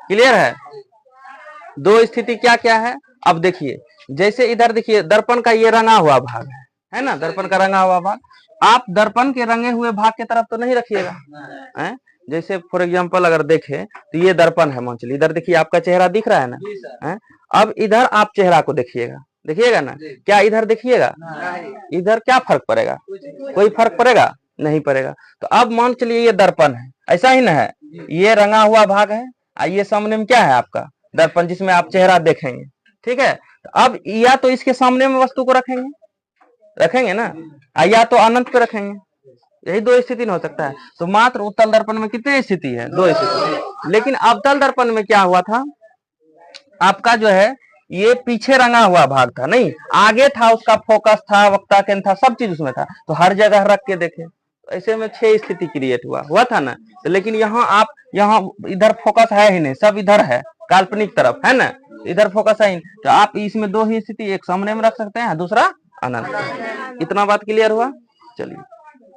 Clear है। दो स्थिति क्या क्या है अब देखिए, जैसे इधर देखिए दर्पण का ये रंगा हुआ भाग है ना, दर्पण का रंगा हुआ भाग, आप दर्पण के रंगे हुए भाग की तरफ तो नहीं रखिएगा है? जैसे फॉर एग्जांपल अगर देखें तो ये दर्पण है, मान चलिए इधर देखिए आपका चेहरा दिख रहा है ना है? अब इधर आप चेहरा को देखिएगा, देखिएगा ना, क्या इधर देखिएगा, इधर क्या फर्क पड़ेगा, कोई फर्क पड़ेगा नहीं पड़ेगा। तो अब मान चलिए ये दर्पण है, ऐसा ही ना है, ये रंगा हुआ भाग है, ये सामने में क्या है आपका दर्पण जिसमें आप चेहरा देखेंगे, ठीक है। तो अब या तो इसके सामने में वस्तु को रखेंगे ना, या तो अनंत पे रखेंगे, यही दो स्थिति हो सकता है। तो मात्र उत्तल दर्पण में कितनी स्थिति है, दो स्थिति। लेकिन अवतल दर्पण में क्या हुआ था, आपका जो है ये पीछे रंगा हुआ भाग था, नहीं आगे था, उसका फोकस था, वक्ता केंद्र था, सब चीज उसमें था, तो हर जगह रख के देखे तो ऐसे में 6 स्थिति क्रिएट हुआ था ना। तो लेकिन यहाँ आप यहाँ इधर फोकस है ही नहीं, सब इधर है काल्पनिक तरफ है ना, इधर फोकस है ही, तो आप इसमें दो ही स्थिति, एक सामने में रख सकते हैं, दूसरा अनंत। इतना बात क्लियर हुआ। चलिए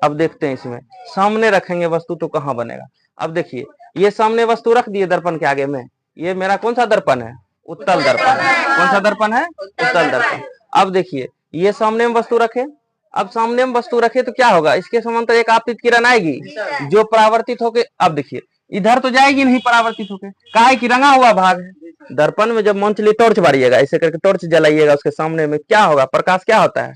अब देखते हैं इसमें सामने रखेंगे वस्तु तो कहाँ बनेगा। अब देखिए ये सामने वस्तु रख दिए दर्पण के आगे में, ये मेरा कौन सा दर्पण है, उत्तल दर्पण। कौन सा दर्पण है, उत्तल दर्पण। अब देखिए ये सामने में वस्तु रखे, अब सामने में वस्तु रखे तो क्या होगा, इसके समांतर एक आपतित किरण आएगी जो परावर्तित होके, अब देखिए इधर तो जाएगी नहीं परावर्तित होके, काहे की रंगा हुआ भाग है। दर्पण में जब मान चलिए टॉर्च मारिएगा, ऐसे करके टॉर्च जलाइएगा, उसके सामने में क्या होगा, प्रकाश क्या होता है,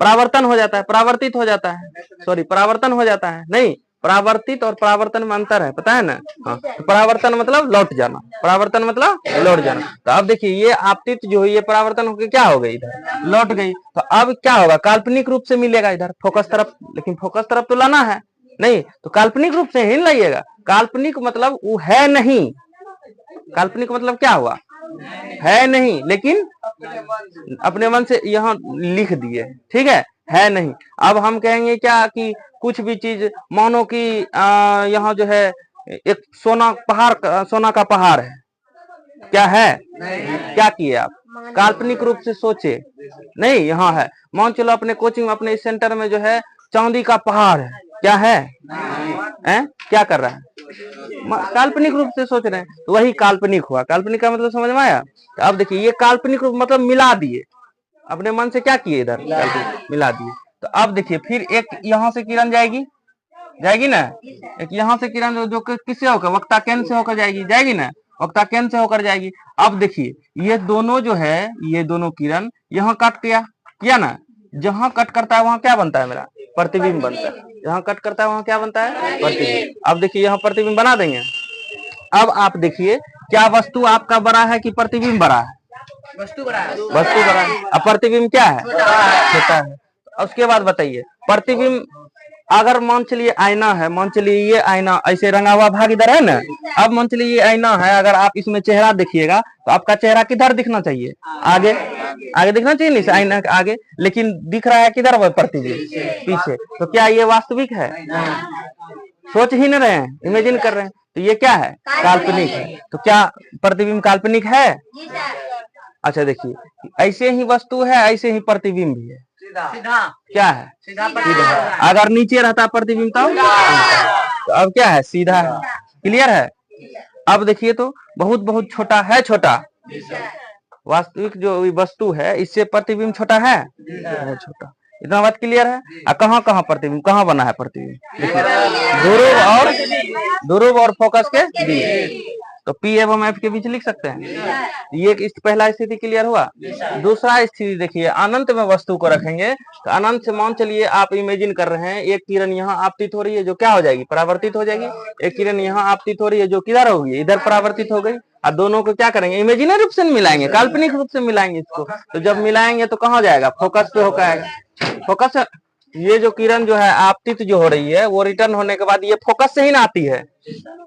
परावर्तन हो जाता है, परावर्तित हो जाता है, सॉरी परावर्तन हो जाता है, नहीं परावर्तित और परावर्तन में अंतर है, पता है ना। हाँ, तो परावर्तन मतलब लौट जाना, परावर्तन मतलब लौट जाना। तो अब देखिए ये आपतित जो है ये परावर्तन होकर क्या हो गई, इधर लौट गई। तो अब क्या होगा, काल्पनिक रूप से मिलेगा इधर फोकस तरफ, लेकिन फोकस तरफ तो लाना है नहीं, तो काल्पनिक रूप से ही लाइएगा। काल्पनिक मतलब वो है नहीं, काल्पनिक मतलब क्या हुआ, है नहीं, लेकिन अपने मन से यहाँ लिख दिए, ठीक है नहीं। अब हम कहेंगे क्या कि कुछ भी चीज मानो कि यहाँ जो है एक सोना का पहाड़ है, क्या है, क्या किए आप, काल्पनिक रूप से सोचे नहीं, यहाँ है। मान चलो अपने कोचिंग अपने सेंटर में जो है चांदी का पहाड़ है, क्या है, क्या कर रहा है, काल्पनिक रूप से सोच रहे हैं, तो वही काल्पनिक हुआ। काल्पनिक का मतलब समझ में आया। तो अब देखिए ये काल्पनिक रूप मतलब मिला दिए, अपने मन से क्या किए, इधर मिला दिए। तो अब देखिए फिर एक यहाँ से किरण जाएगी ना, एक यहाँ से किरण जो किससे होकर, वक्ता केंद्र से होकर जाएगी ना, वक्ता केंद्र से होकर जाएगी। अब देखिए ये दोनों जो है, ये दोनों किरण यहाँ कट किया ना, जहां कट करता है वहां क्या बनता है, मेरा प्रतिबिंब बनता है, जहां कट करता है वहां क्या बनता है, प्रतिबिंब। अब देखिए यहाँ प्रतिबिंब बना देंगे। अब आप देखिए क्या वस्तु आपका बड़ा है कि प्रतिबिंब बड़ा है, वस्तु बड़ा है, अब प्रतिबिंब क्या है, छोटा है। उसके बाद बताइए प्रतिबिंब, अगर मान चलिए आईना है, मान चलिए ये आईना ऐसे रंगा हुआ भाग इधर है ना, अब मान चलिए ये आईना है, अगर आप इसमें चेहरा देखिएगा तो आपका चेहरा किधर दिखना चाहिए, आगे दिखना चाहिए, नहीं आईना के आगे, लेकिन दिख रहा है किधर, वह प्रतिबिंब पीछे। तो क्या ये वास्तविक है, सोच ही नहीं रहे हैं, इमेजिन कर रहे हैं, तो ये क्या है, काल्पनिक है। तो क्या प्रतिबिंब काल्पनिक है, अच्छा देखिए ऐसे ही वस्तु है, ऐसे ही प्रतिबिंब भी है, सीधा क्या है, सीधा। अगर नीचे रहता प्रतिबिंब तो अब क्या है, सीधा है। क्लियर है। अब देखिए तो बहुत छोटा है, छोटा वास्तविक जो वस्तु है इससे प्रतिबिंब छोटा है, छोटा। इतना बात क्लियर है। कहाँ प्रतिबिंब कहाँ बना है, प्रतिबिंब देखिए ध्रुव और फोकस के बीच, तो P एवं F के बीच लिख सकते हैं। ये पहला स्थिति क्लियर हुआ। दूसरा स्थिति देखिए, अनंत में वस्तु को रखेंगे तो अनंत से मान चलिए आप इमेजिन कर रहे हैं, एक किरण यहाँ आपतित हो रही है जो क्या हो जाएगी, परावर्तित हो जाएगी, एक किरण यहाँ आपतित हो रही है जो किधर होगी, इधर परावर्तित हो गई। और दोनों को क्या करेंगे, इमेजिनरी रूप से मिलाएंगे, काल्पनिक रूप से मिलाएंगे इसको। तो जब मिलाएंगे तो कहाँ जाएगा, फोकस पे होकर आएगा। फोकस, ये जो किरण जो है आपतित जो हो रही है वो रिटर्न होने के बाद ये फोकस से ही ना आती है,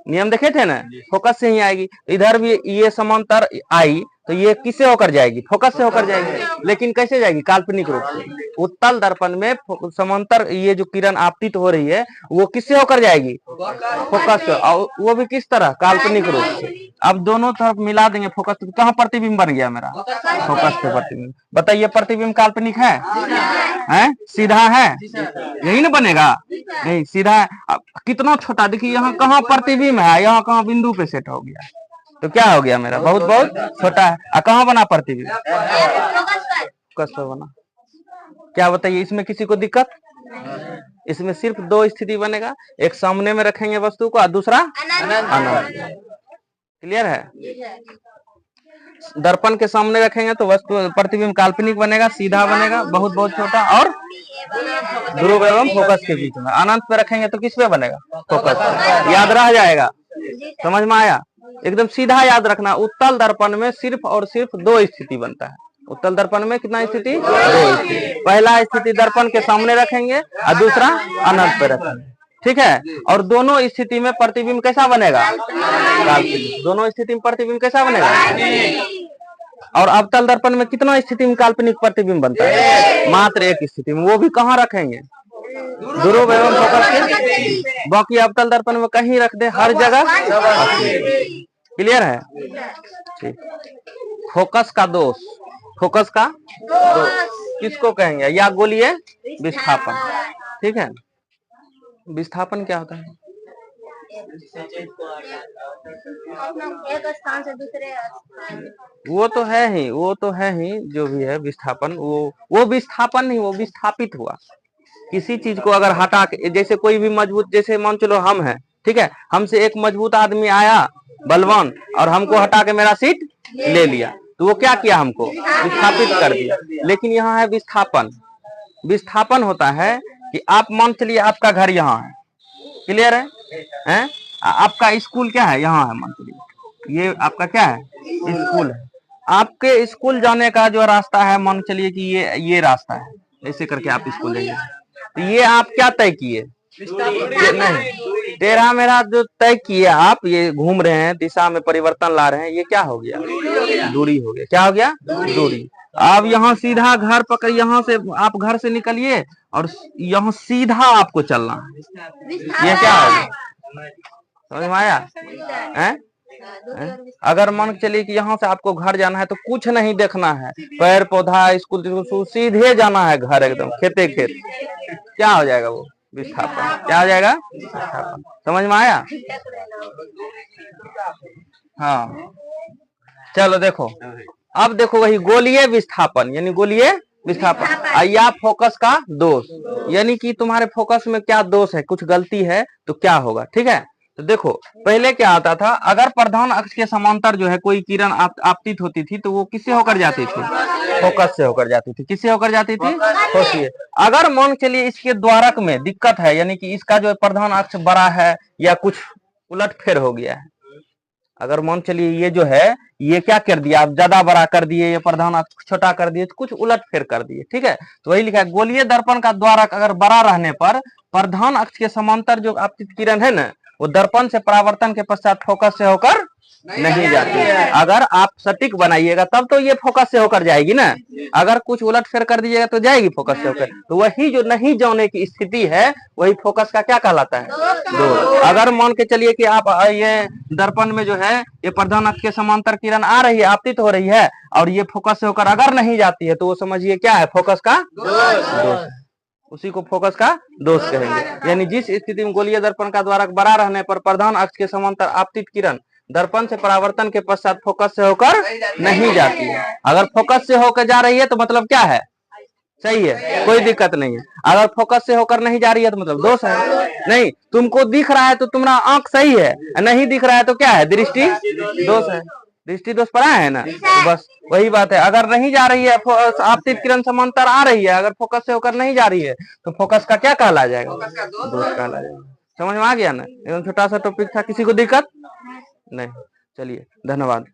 नियम देखे थे ना, फोकस से ही आएगी। इधर भी ये समांतर आई तो ये किससे होकर जाएगी, फोकस से होकर जाएगी, लेकिन कैसे जाएगी, काल्पनिक रूप से। उत्तल दर्पण में समांतर ये जो किरण आपतित हो रही है वो किससे होकर जाएगी, फोकस से, और वो भी किस तरह, काल्पनिक रूप से। अब दोनों तरफ मिला देंगे फोकस, तो कहाँ प्रतिबिंब बन गया मेरा, फोकस पे प्रतिबिंब। बताइए प्रतिबिंब काल्पनिक है, सीधा है, यही ना बनेगा, नहीं सीधा है। कितना छोटा देखिए, यहाँ कहाँ प्रतिबिंब है, यहाँ कहाँ बिंदु पे सेट हो गया, तो क्या हो गया मेरा बहुत बहुत छोटा है। कहाँ बना प्रतिबिंब? फोकस पे बना। क्या बताइए इसमें किसी को दिक्कत? इसमें सिर्फ दो स्थिति बनेगा, एक सामने में रखेंगे वस्तु को और दूसरा अनंत। क्लियर है? दर्पण के सामने रखेंगे तो वस्तु प्रतिबिंब काल्पनिक बनेगा, सीधा बनेगा, बहुत बहुत छोटा और ध्रुव एवं फोकस के बीच में। अनंत पे रखेंगे तो किस पे बनेगा? फोकस। याद रह जाएगा? समझ में आया? एकदम सीधा याद रखना। उत्तल दर्पण में सिर्फ और सिर्फ दो स्थिति बनता है। उत्तल दर्पण में कितना स्थिति? दो स्थिति। पहला स्थिति दर्पण के सामने रखेंगे और दूसरा अनंत पे रखेंगे, ठीक है? और दोनों स्थिति में प्रतिबिंब कैसा बनेगा? काल्पनिक। दोनों स्थिति में प्रतिबिंब कैसा बनेगा? और अवतल दर्पण में कितना स्थिति में काल्पनिक प्रतिबिंब बनता है? मात्र एक स्थिति में, वो भी कहाँ रखेंगे? ध्रुव एवं फोकस के। बाकी अवतल दर्पण में कहीं रख दे, हर जगह। क्लियर है? ठीक। फोकस का दोष, फोकस का दोष किसको कहेंगे? या गोलीय विस्थापन, ठीक है? विस्थापन क्या होता है? एक स्थान से दूसरे स्थान। वो तो है ही, वो तो है ही, जो भी है विस्थापन, वो विस्थापन नहीं, वो विस्थापित हुआ। किसी चीज को अगर हटा के, जैसे कोई भी मजबूत, जैसे मान चलो हम हैं, ठीक है? हमसे एक मजबूत आदमी आया बलवान और हमको हटा के मेरा सीट ले लिया, तो वो क्या किया? हमको विस्थापित कर दिया। लेकिन यहाँ है विस्थापन। विस्थापन होता है कि आप मान चलिए आपका घर यहाँ है, क्लियर है? हैं? आपका स्कूल क्या है? यहाँ है, मान चलिए ये आपका क्या है? स्कूल है। आपके स्कूल जाने का जो रास्ता है, मान चलिए कि ये रास्ता है, ऐसे करके आप स्कूल जाएंगे, तो ये आप क्या तय किए? नहीं, तेरा मेरा जो तय किए आप, ये घूम रहे हैं, दिशा में परिवर्तन ला रहे हैं, ये क्या हो गया? दूरी हो गया। क्या हो गया? दूरी। अब यहाँ सीधा घर पकड़, यहाँ से आप घर से निकलिए और यहाँ सीधा आपको चलना है, ये क्या है? समझ में आया? हैं? अगर मान चलिए कि यहाँ से आपको घर जाना है तो कुछ नहीं देखना है, पेड़ पौधा स्कूल, सीधे जाना है घर, एकदम खेते खेत। क्या हो जाएगा? वो विस्थापन। क्या हो जाएगा? विस्थापन। समझ में आया? हाँ, चलो देखो, अब देखो वही गोलीय विस्थापन, यानी गोलीय विस्थापन या फोकस का दोष, यानी कि तुम्हारे फोकस में क्या दोष है, कुछ गलती है तो क्या होगा, ठीक है? तो देखो पहले क्या आता था, अगर प्रधान अक्ष के समांतर जो है कोई किरण आपतित होती थी तो वो किससे होकर जाती थी? फोकस से होकर जाती थी। किससे होकर जाती थी? सोचिए, अगर मान चलिए इसके द्वारक में दिक्कत है, यानी कि इसका जो प्रधान अक्ष बड़ा है या कुछ उलटफेर हो गया है, अगर मान चलिए ये जो है ये क्या कर दिया, आप ज्यादा बड़ा कर दिए, ये प्रधान अक्ष छोटा कर दिए, तो कुछ उलटफेर कर दिए, ठीक है? तो वही लिखा है, गोलीय दर्पण का द्वारक अगर बड़ा रहने पर प्रधान अक्ष के समांतर जो आपतित किरण है ना, वो दर्पण से परावर्तन के पश्चात फोकस से होकर नहीं जाती है। अगर आप सटीक बनाइएगा तब तो ये फोकस से होकर जाएगी ना, अगर कुछ उलटफेर कर दीजिएगा तो जाएगी फोकस से होकर। तो वही जो नहीं जाने की स्थिति है वही फोकस का क्या कहलाता है? दोष। अगर मान के चलिए कि आप ये दर्पण में जो है ये प्रधान अक्ष के समांतर किरण आ रही है, आपतित हो रही है, और ये फोकस से होकर अगर नहीं जाती है तो वो समझिए क्या है? फोकस का दोष। उसी को फोकस का दोष कहेंगे। यानी जिस स्थिति में गोलीय दर्पण का द्वारक बड़ा रहने पर प्रधान अक्ष के समांतर आपतित किरण दर्पण से परावर्तन के पश्चात फोकस से होकर नहीं जाती है। अगर फोकस से होकर जा रही है तो मतलब क्या है? सही है, कोई दिक्कत नहीं है। अगर फोकस से होकर नहीं जा रही है तो मतलब दोष है। नहीं, तुमको दिख रहा है तो तुम्हारा आंख सही है, नहीं दिख रहा है तो क्या है? दृष्टि दोष है। दृष्टि दोष पढ़ा है ना? तो बस वही बात है। अगर नहीं जा रही है, आपतित किरण समांतर आ रही है, अगर फोकस से होकर नहीं जा रही है तो फोकस का क्या कहला जाएगा? दोष कहला जाएगा। समझ में आ गया ना? एकदम छोटा सा टॉपिक था, किसी को दिक्कत नहीं? चलिए, धन्यवाद।